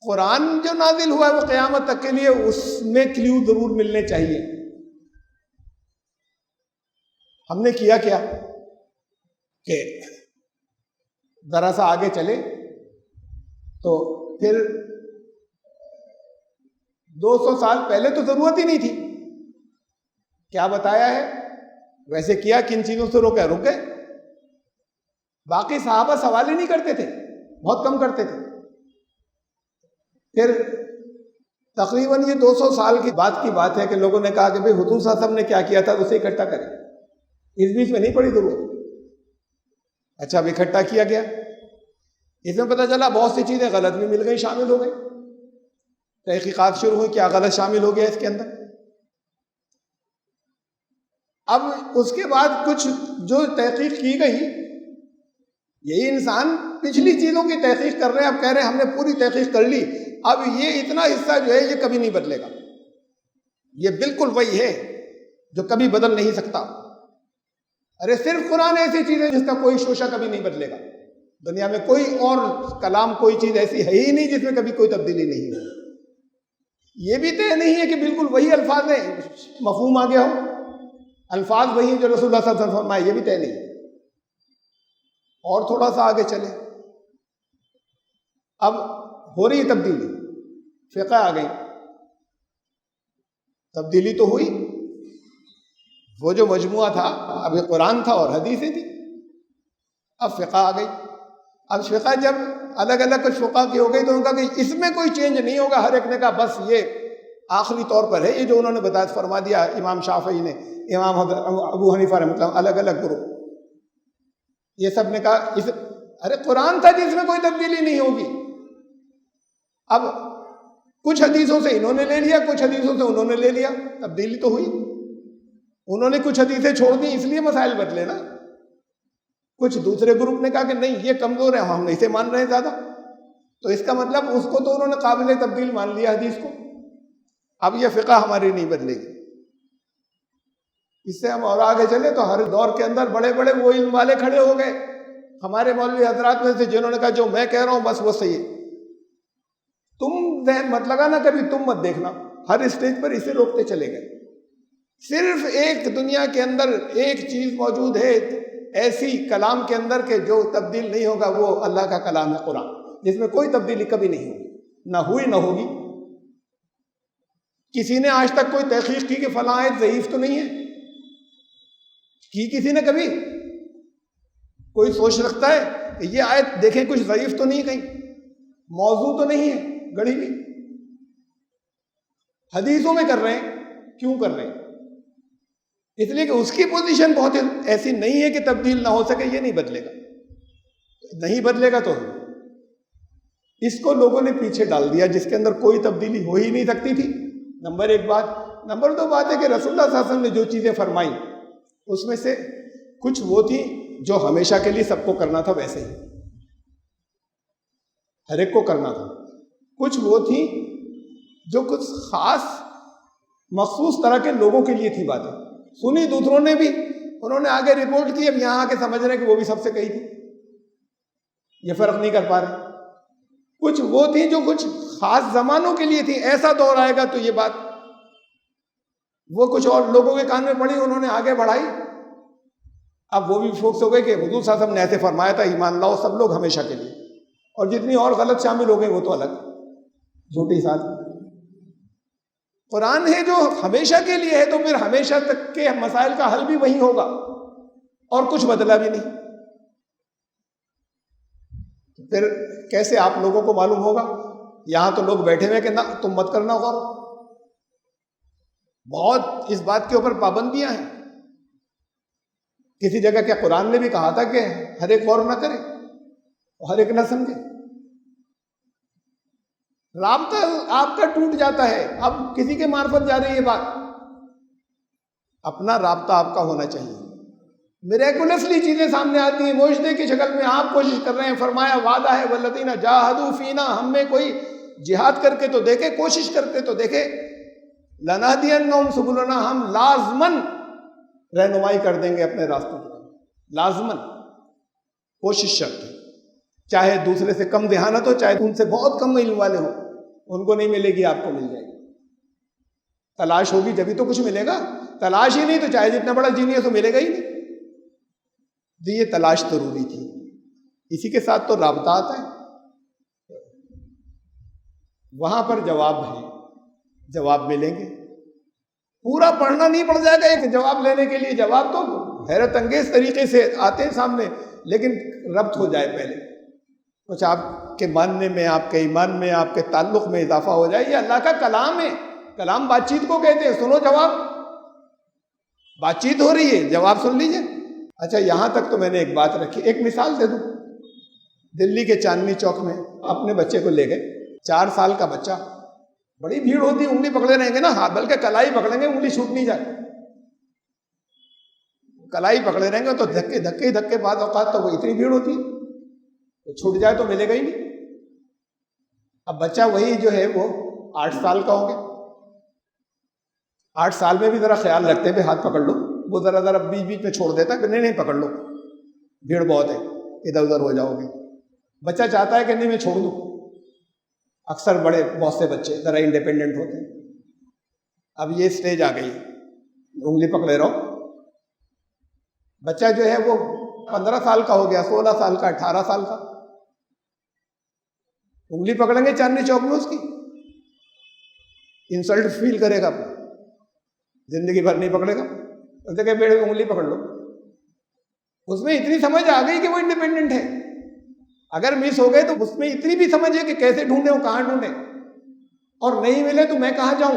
قرآن جو نازل ہوا ہے وہ قیامت تک کے لیے، اس میں کلیو ضرور ملنے چاہیے. ہم نے کیا کیا کہ ذرا سا آگے چلے تو پھر 200 سال پہلے تو ضرورت ہی نہیں تھی. کیا بتایا ہے ویسے کیا، کن چیزوں سے روکے، رک گئے. باقی صحابہ سوال ہی نہیں کرتے تھے، بہت کم کرتے تھے. پھر تقریباً یہ 200 سال کی بات ہے کہ لوگوں نے کہا کہ بھئی حضور صلی اللہ علیہ وسلم نے کیا کیا تھا اسے اکٹھا کریں. اس بیچ میں نہیں پڑی ضرورت. اچھا اب اکٹھا کیا گیا، اس میں پتہ چلا بہت سی چیزیں غلط بھی مل گئی، شامل ہو گئی. تحقیقات شروع ہوئی، کیا غلط شامل ہو گیا اس کے اندر. اب اس کے بعد کچھ جو تحقیق کی گئی، یہی انسان پچھلی چیزوں کی تحقیق کر رہے ہیں، اب کہہ رہے ہیں ہم نے پوری تحقیق کر لی، اب یہ اتنا حصہ جو ہے یہ کبھی نہیں بدلے گا، یہ بالکل وہی ہے جو کبھی بدل نہیں سکتا. ارے صرف قرآن ایسی چیز ہے جس کا کوئی شوشہ کبھی نہیں بدلے گا. دنیا میں کوئی اور کلام، کوئی چیز ایسی ہے ہی نہیں جس میں کبھی کوئی تبدیلی نہیں ہو. یہ بھی طے نہیں ہے کہ بالکل وہی الفاظ ہیں، مفہوم آ گیا ہو، الفاظ وہی ہیں جو رسول اللہ صلی اللہ علیہ وسلم فرمائے، یہ بھی طے نہیں. اور تھوڑا سا آگے چلے، اب ہو رہی تبدیلی، فقہ آ گئی، تبدیلی تو ہوئی. وہ جو مجموعہ تھا اب یہ قرآن تھا اور حدیثیں تھی، اب فقہ آ گئی. اب فقہ جب الگ الگ کچھ فقہ کی ہو گئی تو انہوں نے کہا کہ اس میں کوئی چینج نہیں ہوگا. ہر ایک نے کہا بس یہ آخری طور پر ہے، یہ جو انہوں نے بتایا فرما دیا امام شافعی نے، امام ابو حنیفہ رحمۃ اللہ، الگ الگ گروپ، یہ سب نے کہا ارے قرآن تھا جس میں کوئی تبدیلی نہیں ہوگی. اب کچھ حدیثوں سے انہوں نے لے لیا، کچھ حدیثوں سے انہوں نے لے لیا، تبدیلی تو ہوئی. انہوں نے کچھ حدیثیں چھوڑ دی اس لیے مسائل بدلے نا. کچھ دوسرے گروپ نے کہا کہ نہیں یہ کمزور ہے، ہم اسے مان رہے ہیں زیادہ. تو اس کا مطلب اس کو تو انہوں نے قابل تبدیل مان لیا حدیث کو. اب یہ فقہ ہماری نہیں بدلے گی. اس سے ہم اور آگے چلے تو ہر دور کے اندر بڑے بڑے وہ علم والے کھڑے ہو گئے ہمارے مولوی حضرات میں سے، جنہوں نے کہا جو میں کہہ رہا ہوں بس وہ صحیح ہے. تم ذہن مت لگانا کبھی، تم مت دیکھنا، ہر اسٹیج پر اسے روکتے چلے گئے. صرف ایک دنیا کے اندر ایک چیز موجود ہے ایسی کلام کے اندر کہ جو تبدیل نہیں ہوگا، وہ اللہ کا کلام ہے قرآن، جس میں کوئی تبدیلی کبھی نہیں ہوگی، نہ ہوئی نہ ہوگی. کسی نے آج تک کوئی تحقیق کی کہ فلاں آیت ضعیف تو نہیں ہے؟ کی کسی نے کبھی؟ کوئی سوچ رکھتا ہے کہ یہ آیت دیکھیں کچھ ضعیف تو نہیں، کہیں موضوع تو نہیں ہے گڑھی بھی؟ حدیثوں میں کر رہے ہیں. کیوں کر رہے ہیں؟ اس لیے کہ اس کی پوزیشن بہت ایسی نہیں ہے کہ تبدیل نہ ہو سکے. یہ نہیں بدلے گا، نہیں بدلے گا. تو اس کو لوگوں نے پیچھے ڈال دیا جس کے اندر کوئی تبدیلی ہو ہی نہیں سکتی تھی. نمبر ایک بات. نمبر دو بات ہے کہ رسول اللہ صلی اللہ علیہ وسلم نے جو چیزیں فرمائیں اس میں سے کچھ وہ تھی جو ہمیشہ کے لیے سب کو کرنا تھا، ویسے ہی ہر ایک کو کرنا تھا. کچھ وہ تھی جو کچھ خاص مخصوص طرح کے لوگوں کے لیے تھی باتیں، سنی دوسروں نے بھی، انہوں نے آگے رپورٹ کی، اب یہاں آ کے سمجھ رہے ہیں کہ وہ بھی سب سے کہی تھی. یہ فرق نہیں کر پا رہے. کچھ وہ تھی جو کچھ خاص زمانوں کے لیے تھی، ایسا دور آئے گا تو یہ بات، وہ کچھ اور لوگوں کے کان میں پڑی، انہوں نے آگے بڑھائی. اب وہ بھی فوکس ہو گئے کہ حضور صلی اللہ علیہ وسلم نے ایسے فرمایا تھا، ایمان لاؤ سب لوگ ہمیشہ کے لیے. اور جتنی اور غلط شامل ہو گئے وہ تو الگ، جھوٹی ساتھ. قرآن ہے جو ہمیشہ کے لیے ہے، تو پھر ہمیشہ تک کے مسائل کا حل بھی وہی ہوگا اور کچھ بدلا بھی نہیں. پھر کیسے آپ لوگوں کو معلوم ہوگا؟ یہاں تو لوگ بیٹھے ہوئے کہ نہ تم مت کرنا غور. بہت اس بات کے اوپر پابندیاں ہیں. کسی جگہ کیا قرآن نے بھی کہا تھا کہ ہر ایک غور نہ کرے، ہر ایک نہ سمجھے؟ رابطہ آپ کا ٹوٹ جاتا ہے. اب کسی کے معرفت جا رہی ہے بات، اپنا رابطہ آپ کا ہونا چاہیے. میریکولسلی چیزیں سامنے آتی ہیں، معجزے کی شکل میں. آپ کوشش کر رہے ہیں، فرمایا وعدہ ہے والذین جاہدوا فینا، ہم میں کوئی جہاد کر کے تو دیکھے، کوشش کر کے تو دیکھے. لنہدینہم سبلنا، ہم لازماً رہنمائی کر دیں گے اپنے راستوں کی. لازماً کوشش شرط ہے. چاہے دوسرے سے کم ذہانت ہو، چاہے ان سے بہت کم علم والے ہوں، ان کو نہیں ملے گی، آپ کو مل جائے گی. تلاش ہوگی جبھی تو کچھ ملے گا. تلاش ہی نہیں تو چاہے جتنا بڑا جینیس ہو ملے گا ہی نہیں. تو یہ تلاش ضروری تھی. اسی کے ساتھ تو رابطہ آتا ہے. وہاں پر جواب ہے، جواب ملیں گے. پورا پڑھنا نہیں پڑ جائے گا ایک جواب لینے کے لیے. جواب تو حیرت انگیز طریقے سے آتے ہیں سامنے، لیکن ربط ہو جائے پہلے. کچھ آپ کے ماننے میں، آپ کے ایمان میں، آپ کے تعلق میں اضافہ ہو جائے. یہ اللہ کا کلام ہے. کلام بات چیت کو کہتے ہیں. سنو جواب. بات چیت ہو رہی ہے، جواب سن لیجئے. اچھا یہاں تک تو میں نے ایک بات رکھی. ایک مثال دے دوں. دلی کے چاندنی چوک میں اپنے بچے کو لے گئے، 4 سال کا بچہ. بڑی بھیڑ ہوتی ہے، انگلی پکڑے رہیں گے نا، ہاں بلکہ کلائی پکڑیں گے، انگلی چھوٹ نہیں جائے. کلائی پکڑے رہیں گے تو دھکے بعض اوقات تو وہ اتنی بھیڑ ہوتی ہے تو چھوٹ جائے تو ملے گا ہی نہیں. اب بچہ وہی جو ہے وہ 8 سال کا ہو گیا. 8 سال میں بھی ذرا خیال رکھتے ہیں، ہاتھ پکڑ لو. وہ ذرا بیچ میں چھوڑ دیتا ہے کہ نہیں پکڑ لو، بھیڑ بہت ہے، ادھر ادھر ہو جاؤ گے. بچہ چاہتا ہے کہ نہیں میں چھوڑ دوں. اکثر بہت سے بچے ذرا انڈیپینڈنٹ ہوتے ہیں. اب یہ سٹیج آ گئی، انگلی پکڑے رہو. بچہ جو ہے وہ 15 سال کا ہو گیا، 16 سال کا، 18 سال کا. انگلی پکڑیں گے چاندنی چوک میں، اس کی انسلٹ فیل کرے گا، زندگی بھر نہیں پکڑے گا. دیکھے بیٹے انگلی پکڑ لو. اس میں اتنی سمجھ آ گئی کہ وہ انڈیپینڈنٹ ہے. اگر مس ہو گئے تو اس میں اتنی بھی سمجھ ہے کہ کیسے ڈھونڈیں، وہ کہاں ڈھونڈیں، اور نہیں ملے تو میں کہاں جاؤں.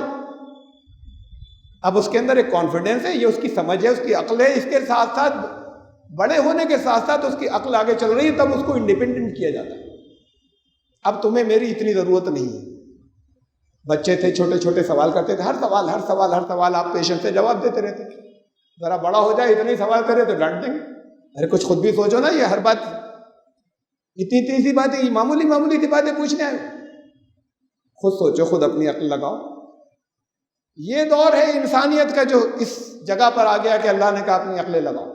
اب اس کے اندر ایک کانفیڈنس ہے، یہ اس کی سمجھ ہے، اس کی عقل ہے. اس کے ساتھ ساتھ بڑے ہونے کے ساتھ ساتھ اس کی عقل آگے چل رہی ہے، تب اس کو انڈیپینڈنٹ کیا جاتا ہے. اب تمہیں میری اتنی ضرورت نہیں ہے. بچے تھے، چھوٹے چھوٹے سوال کرتے تھے، ہر سوال آپ پیشنٹ سے جواب دیتے رہتے. ذرا بڑا ہو جائے اتنے سوال کرے تو ڈانٹ دیں گے. ارے کچھ خود بھی سوچو نا. یہ ہر بات اتنی سی باتیں، معمولی معمولی سی باتیں پوچھنے آئے. خود سوچو، خود اپنی عقل لگاؤ. یہ دور ہے انسانیت کا جو اس جگہ پر آ گیا کہ اللہ نے کہا اپنی عقلیں لگاؤ.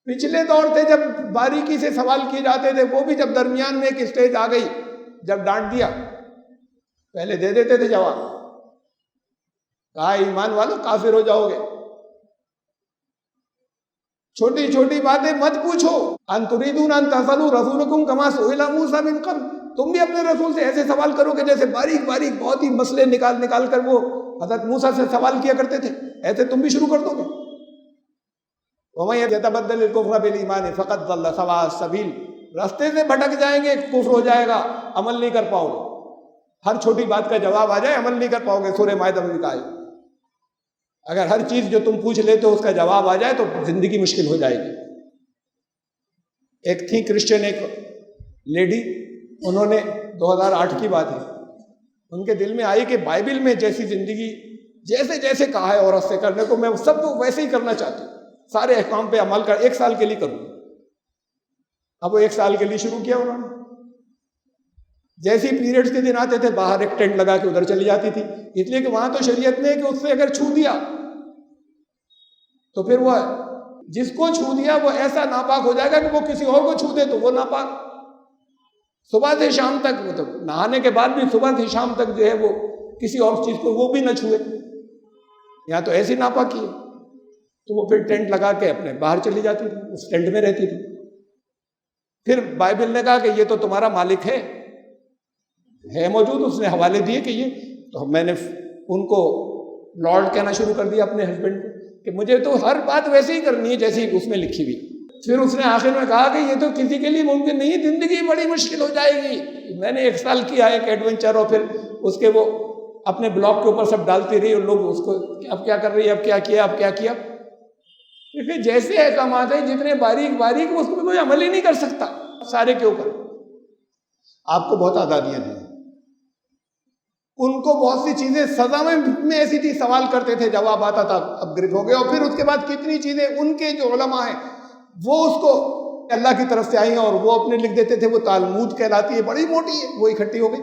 پچھلے دور تھے جب باریکی سے سوال کیے جاتے تھے، وہ بھی جب درمیان میں ایک اسٹیج آ گئی، جب ڈانٹ دیا، پہلے دے دیتے تھے جواب. کہا ایمان والو کافر ہو جاؤ گے. چھوٹی چھوٹی باتیں مت پوچھو. ان تريدون ان تسألوا رسولكم كما سئل موسى من قبل. تم بھی اپنے رسول سے ایسے سوال کرو کہ جیسے باریک باریک بہت ہی مسئلے نکال کر وہ حضرت موسیٰ سے سوال کیا کرتے تھے، ایسے تم بھی شروع کر دو گے. وَمَن يَتَبَدَّلِ الْكُفْرَ بِالْإِيمَانِ فَقَدْ ضَلَّ سَوَاءَ السَّبِيلِ. راستے سے بھٹک جائیں گے، کفر ہو جائے گا، عمل نہیں کر پاؤ گے. ہر چھوٹی بات کا جواب آ جائے عمل نہیں کر پاؤ گے. سورہ مائدہ میں لکھا ہے اگر ہر چیز جو تم پوچھ لیتے ہو اس کا جواب آ جائے تو زندگی مشکل ہو جائے گی. ایک تھی کرسچن، ایک لیڈی، انہوں نے 2008 کی بات ہے، ان کے دل میں آئی کہ بائبل میں جیسی زندگی جیسے جیسے کہا ہے عورت سے کرنے کو، میں سب کو ویسے ہی کرنا چاہتی ہوں، سارے احکام پہ عمل کر 1 سال کے لیے کروں. اب وہ 1 سال کے لیے شروع کیا انہوں نے. جیسے ہی پیریڈز کے دن آتے تھے باہر ایک ٹینٹ لگا کے ادھر چلی جاتی تھی، اس لیے کہ وہاں تو شریعت میں ہے کہ اس سے اگر چھو دیا تو پھر وہ جس کو چھو دیا وہ ایسا ناپاک ہو جائے گا کہ وہ کسی اور کو چھو دے تو وہ ناپاک. صبح سے شام تک، وہ تو نہانے کے بعد بھی صبح سے شام تک جو ہے وہ کسی اور چیز کو وہ بھی نہ چھوئے. یہاں تو ایسی ناپاکی ہے. تو وہ پھر ٹینٹ لگا کے اپنے باہر چلی جاتی تھی، اس ٹینٹ میں رہتی تھی. پھر بائبل نے کہا کہ یہ تو تمہارا مالک ہے موجود، اس نے حوالے دیے کہ یہ تو میں نے ان کو لارڈ کہنا شروع کر دیا اپنے ہسبینڈ کو کہ مجھے تو ہر بات ویسے ہی کرنی ہے جیسی اس میں لکھی ہوئی. پھر اس نے آخر میں کہا کہ یہ تو کسی کے لیے ممکن نہیں ہے، زندگی بڑی مشکل ہو جائے گی. میں نے 1 سال کیا ایک ایڈونچر، اور پھر اس کے وہ اپنے بلاگ کے اوپر سب ڈالتی رہی اور لوگ اس کو اب کیا کر رہی ہے، اب کیا کیا، اب کیا کیا. کیونکہ جیسے احکامات ہیں جتنے باریک باریک اس میں کوئی عمل ہی نہیں کر سکتا سارے کے اوپر. آپ کو بہت آزادیاں ہیں، ان کو بہت سی چیزیں سزا میں ایسی تھی، سوال کرتے تھے جواب آتا تھا، اب گرفت ہو گئے. اور پھر اس کے بعد کتنی چیزیں ان کے جو علماء ہیں وہ اس کو اللہ کی طرف سے آئی ہیں اور وہ اپنے لکھ دیتے تھے. وہ تالمود کہلاتی ہے، بڑی موٹی ہے، وہ اکٹھی ہو گئی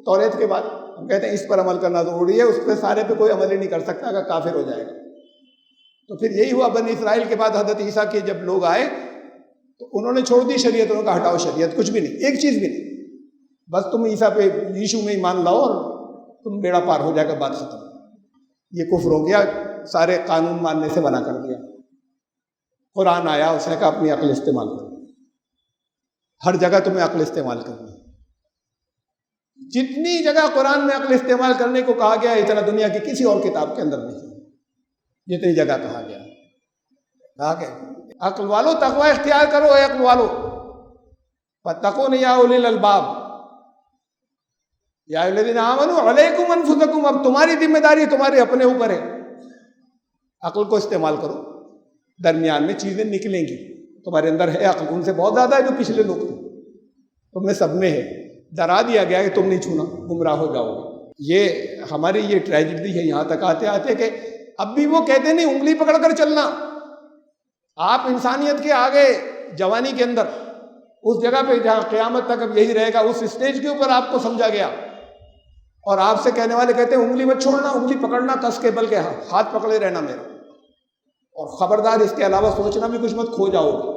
توریت کے بعد. ہم کہتے ہیں اس پر عمل کرنا ضروری ہے، اس پہ سارے پہ کوئی عمل ہی نہیں کر سکتا، اگر کافر ہو جائے گا. تو پھر یہی ہوا بنی اسرائیل کے بعد حضرت عیسیٰ کے جب لوگ آئے تو انہوں نے چھوڑ دی شریعت. انہوں نے کہا ہٹاؤ شریعت، کچھ بھی نہیں، ایک چیز بھی نہیں، بس تم عیسیٰ پہ ییشو میں ایمان لاؤ اور تم بیڑا پار ہو جائے گا، بات ختم. یہ کفر ہو گیا، سارے قانون ماننے سے منع کر دیا. قرآن آیا، اس نے کہا اپنی عقل استعمال کرو، ہر جگہ تمہیں عقل استعمال کرنی ہے. جتنی جگہ قرآن میں عقل استعمال کرنے کو کہا گیا اتنا دنیا کی کسی اور کتاب کے اندر نہیں. جتنی جگہ کہا گیا، کہا کہ عقل والو تقوی اختیار کرو، اے عقل والو، فاتقون یا اولی الالباب یا الذین آمنوا علیکم انفسکم. اب تمہاری ذمہ داری تمہارے اپنے اوپر ہے. عقل کو استعمال کرو، درمیان میں چیزیں نکلیں گی. تمہارے اندر ہے عقل، ان سے بہت زیادہ ہے جو پچھلے لوگ تھے، تم میں سب میں ہے. ڈرا دیا گیا کہ تم نہیں چھونا، گمراہ ہو جاؤ گے. یہ ہماری یہ ٹریجڈی ہے یہاں تک آتے آتے کہ اب بھی وہ کہتے نہیں انگلی پکڑ کر چلنا. آپ انسانیت کے آگے جوانی کے اندر اس جگہ پہ جہاں قیامت تک اب یہی رہے گا، اس اسٹیج کے اوپر آپ کو سمجھا گیا اور آپ سے کہنے والے کہتے ہیں انگلی مت چھوڑنا، انگلی پکڑنا کس کے، بلکہ ہاتھ پکڑے رہنا میرا، اور خبردار اس کے علاوہ سوچنا بھی کچھ مت، کھو جاؤ گے.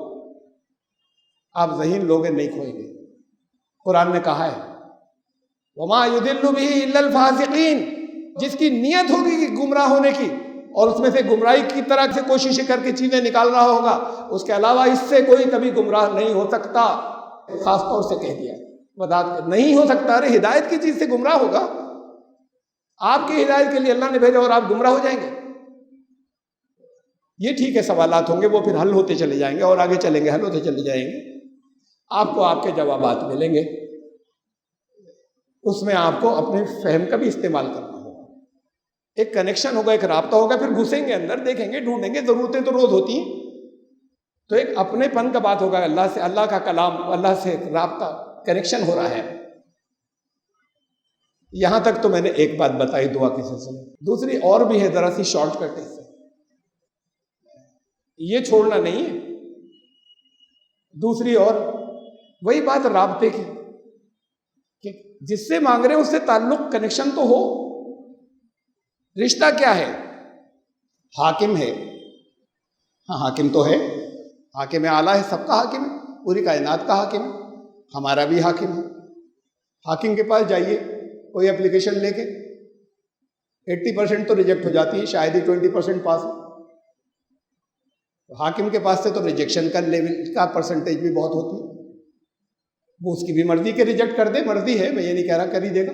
آپ ذہین لوگ نہیں کھوئیں گے. قرآن نے کہا ہے وما يضل به الا الفاسقین. جس کی نیت ہوگی کہ گمراہ ہونے کی اور اس میں سے گمراہی کی طرح سے کوشش کر کے چیزیں نکال رہا ہوگا، اس کے علاوہ اس سے کوئی کبھی گمراہ نہیں ہو سکتا. خاص طور سے کہہ دیا وضاحت نہیں ہو سکتا. ارے ہدایت کی چیز سے گمراہ ہوگا، آپ کی ہدایت کے لیے اللہ نے بھیجا اور آپ گمراہ ہو جائیں گے. یہ ٹھیک ہے، سوالات ہوں گے، وہ پھر حل ہوتے چلے جائیں گے اور آگے چلیں گے، حل ہوتے چلے جائیں گے. آپ کو آپ کے جوابات ملیں گے، اس میں آپ کو اپنے فہم کا بھی استعمال کرنا ہوگا. ایک کنیکشن ہوگا، ایک رابطہ ہوگا. پھر گھسیں گے اندر، دیکھیں گے، ڈھونڈیں گے، ضرورتیں تو روز ہوتی ہیں. تو ایک اپنے پن کا بات ہوگا، اللہ سے، اللہ کا کلام، اللہ سے رابطہ، کنیکشن ہو رہا ہے. یہاں تک تو میں نے ایک بات بتائی دعا کے سلسلے. دوسری اور بھی ہے، ذرا سی شارٹ کٹ ہے، یہ چھوڑنا نہیں ہے. دوسری اور وہی بات رابطے کی کہ جس سے مانگ رہے ہیں اس سے تعلق کنیکشن تو ہو. رشتہ کیا ہے؟ حاکم ہے. ہاں حاکم تو ہے، حاکم اعلیٰ ہے، سب کا حاکم ہے، پوری کائنات کا حاکم ہے، ہمارا بھی حاکم ہے. حاکم کے پاس جائیے کوئی اپلیکیشن لے کے 80% تو ریجیکٹ ہو جاتی ہے، شاید ہی 20% پاس ہو. حاکم کے پاس سے تو ریجیکشن کا لیول کا پرسنٹیج بھی بہت ہوتی ہے. وہ اس کی بھی مرضی کے ریجیکٹ کر دے، مرضی ہے، میں یہ نہیں کہہ رہا کر ہی دے گا.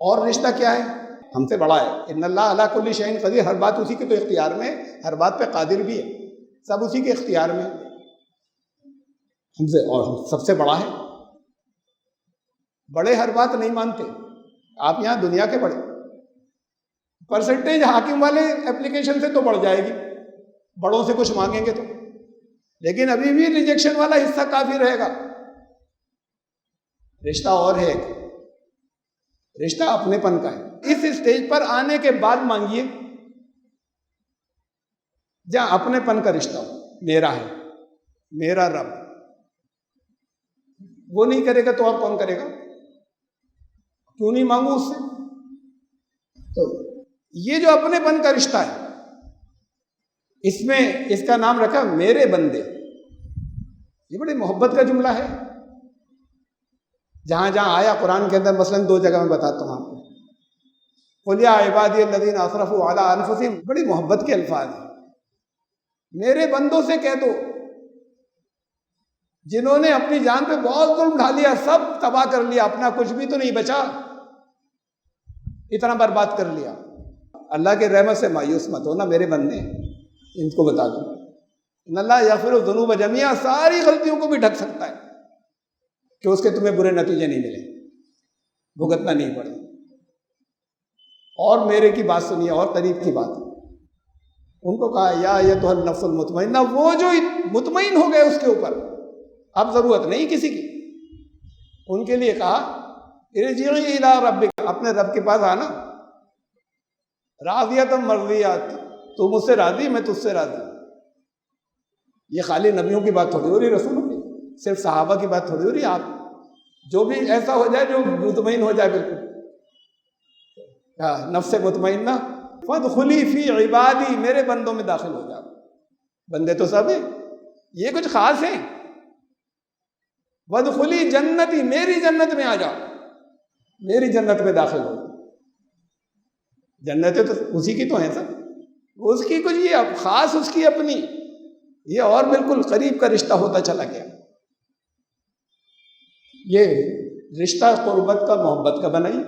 اور رشتہ کیا ہے؟ ہم سے بڑا ہے. ان اللہ علی کل شیء قدیر، ہر بات اسی کے تو اختیار میں ہے، ہر بات پہ قادر بھی ہے، سب اسی کے اختیار میں. ہم سے اور ہم سب سے بڑا ہے. بڑے ہر بات نہیں مانتے. آپ یہاں دنیا کے بڑے، پرسنٹیج حاکم والے اپلیکیشن سے تو بڑھ جائے گی، بڑوں سے کچھ مانگیں گے تو، لیکن ابھی بھی ریجیکشن والا حصہ کافی رہے گا. رشتہ اور ہے، رشتہ اپنے پن کا ہے. اس اسٹیج پر آنے کے بعد مانگیے جہاں اپنے پن کا رشتہ ہو. میرا ہے، میرا رب، وہ نہیں کرے گا تو اور کون کرے گا؟ کیوں نہیں مانگوں اس سے؟ تو یہ جو اپنے پن کا رشتہ ہے، اس میں اس کا نام رکھا میرے بندے. یہ بڑی محبت کا جملہ ہے. جہاں جہاں آیا قرآن کے اندر، مثلاً 2 جگہ میں بتاتا ہوں آپ کو. قُلْ يَا عِبَادِيَ الَّذِينَ أَسْرَفُوا عَلَىٰ أَنفُسِهِمْ، بڑی محبت کے الفاظ ہیں. میرے بندوں سے کہہ دو جنہوں نے اپنی جان پہ بہت ظلم ڈھا لیا، سب تباہ کر لیا، اپنا کچھ بھی تو نہیں بچا، اتنا برباد کر لیا. اللہ کے رحمت سے مایوس مت ہونا، میرے بندے ان کو بتا دو. ان اللہ یغفر الذنوب جميعا، ساری غلطیوں کو بھی ڈھک سکتا ہے کہ اس کے تمہیں برے نتیجے نہیں ملے، بھگتنا نہیں پڑے. اور میرے کی بات سنیے، اور قریب کی بات. ان کو کہا یا ایتھا النفس المطمئنہ، وہ جو مطمئن ہو گئے اس کے اوپر، اب ضرورت نہیں کسی کی. ان کے لیے کہا ارجعی الی ربک، اپنے رب کے پاس آنا. راضیۃ مرضیۃ، تو مجھ سے راضی، میں تجھ سے راضی. یہ خالی نبیوں کی بات تھوڑی ہو رہی، رسولوں کی، صرف صحابہ کی بات تھوڑی ہو رہی. آپ جو بھی ایسا ہو جائے جو مطمئن ہو جائے، بالکل نفس مطمئنہ، فادخلی فی عبادی، میرے بندوں میں داخل ہو جاؤ. بندے تو سب ہیں، یہ کچھ خاص ہیں. وادخلی جنتی، میری جنت میں آ جاؤ، میری جنت میں داخل ہو. جنتیں تو اسی کی تو ہیں سب، اس کی کچھ یہ اب خاص اس کی اپنی، یہ اور بالکل قریب کا رشتہ ہوتا چلا گیا. یہ رشتہ قربت کا، محبت کا بنائی.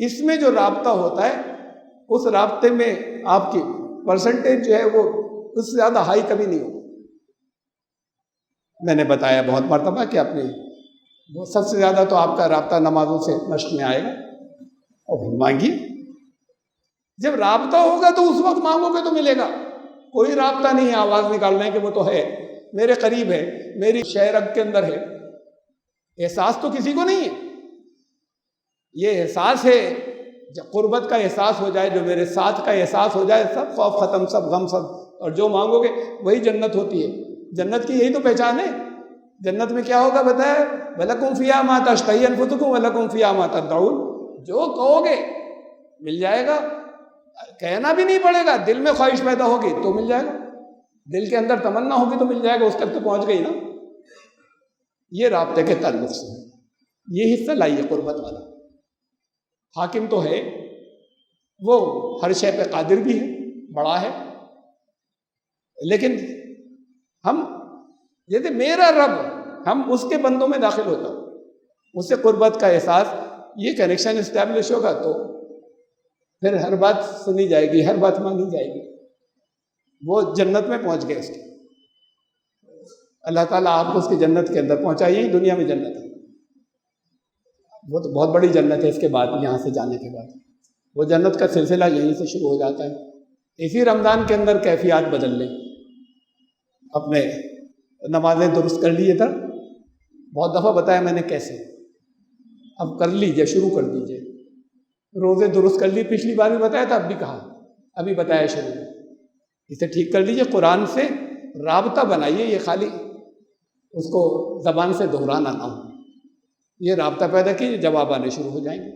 اس میں جو رابطہ ہوتا ہے، اس رابطے میں آپ کی پرسنٹیج جو ہے وہ اس سے زیادہ ہائی کبھی نہیں ہوگا. میں نے بتایا بہت مرتبہ کہ اپنی سب سے زیادہ تو آپ کا رابطہ نمازوں سے مشق میں آئے گا. اور مانگیے، جب رابطہ ہوگا تو اس وقت مانگو گے تو ملے گا. کوئی رابطہ نہیں ہے آواز نکالنے کہ وہ تو ہے، میرے قریب ہے، میری شہ رگ کے اندر ہے. احساس تو کسی کو نہیں ہے. یہ احساس ہے، جب قربت کا احساس ہو جائے، جو میرے ساتھ کا احساس ہو جائے، سب خوف ختم، سب غم سب، اور جو مانگو گے وہی جنت ہوتی ہے. جنت کی یہی تو پہچان ہے. جنت میں کیا ہوگا بتایا؟ وَلَكُمْ فِيهَا مَا تَشْتَهِي أَنفُسُكُمْ وَلَكُمْ فِيهَا مَا تَدَّعُونَ. جو کہو گے مل جائے گا، کہنا بھی نہیں پڑے گا. دل میں خواہش پیدا ہوگی تو مل جائے گا، دل کے اندر تمنا ہوگی تو مل جائے گا. اس تک تو پہنچ گئی نا. یہ رابطے کے تعلق سے یہ حصہ لائیے قربت والا. حاکم تو ہے، وہ ہر شے پہ قادر بھی ہے، بڑا ہے، لیکن ہم جیسے میرا رب، ہم اس کے بندوں میں داخل ہوتا ہوں، اس سے قربت کا احساس، یہ کنیکشن اسٹیبلش ہوگا تو پھر ہر بات سنی جائے گی، ہر بات مانگی جائے گی. وہ جنت میں پہنچ گئے اس کی. اللہ تعالیٰ آپ کو اس کی جنت کے اندر پہنچائیے. دنیا میں جنت ہے، وہ تو بہت بڑی جنت ہے. اس کے بعد یہاں سے جانے کے بعد وہ جنت کا سلسلہ یہیں سے شروع ہو جاتا ہے. اسی رمضان کے اندر کیفیات بدل لیں. اپنے نمازیں درست کر لیے تھا، بہت دفعہ بتایا میں نے کیسے. اب کر لیجئے، شروع کر دیجئے. روزے درست کر لیے، پچھلی بار بھی بتایا تھا، اب بھی کہا، ابھی بتایا شروع. اسے ٹھیک کر لیجئے. قرآن سے رابطہ بنائیے، یہ خالی اس کو زبان سے دہرانا نہ ہو، یہ رابطہ پیدا کیجیے، جواب آنے شروع ہو جائیں گے،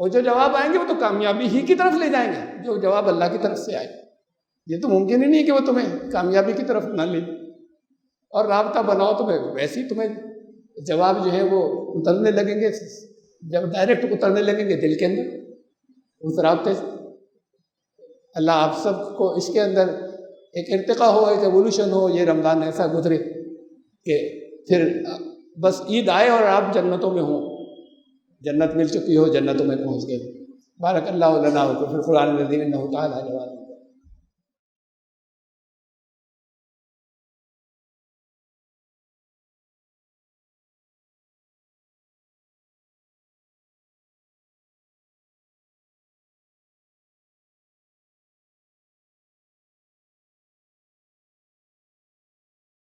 اور جو جواب آئیں گے وہ تو کامیابی ہی کی طرف لے جائیں گے، جو جواب اللہ کی طرف سے آئے۔ یہ تو ممکن ہی نہیں کہ وہ تمہیں کامیابی کی طرف نہ لے، اور رابطہ بناؤ تو ویسے ہی تمہیں جواب جو ہے وہ اترنے لگیں گے، جب ڈائریکٹ اترنے لگیں گے دل کے اندر اس رابطے سے۔ اللہ آپ سب کو اس کے اندر ایک ارتقا ہو، ایک ایوولوشن ہو، یہ رمضان ایسا گزرے کہ پھر بس عید آئے اور آپ جنتوں میں ہوں، جنت مل چکی ہو، جنتوں میں پہنچ گئے۔ بارک اللہ لنا و فی القرآن العظیم انہ تعالی جواد۔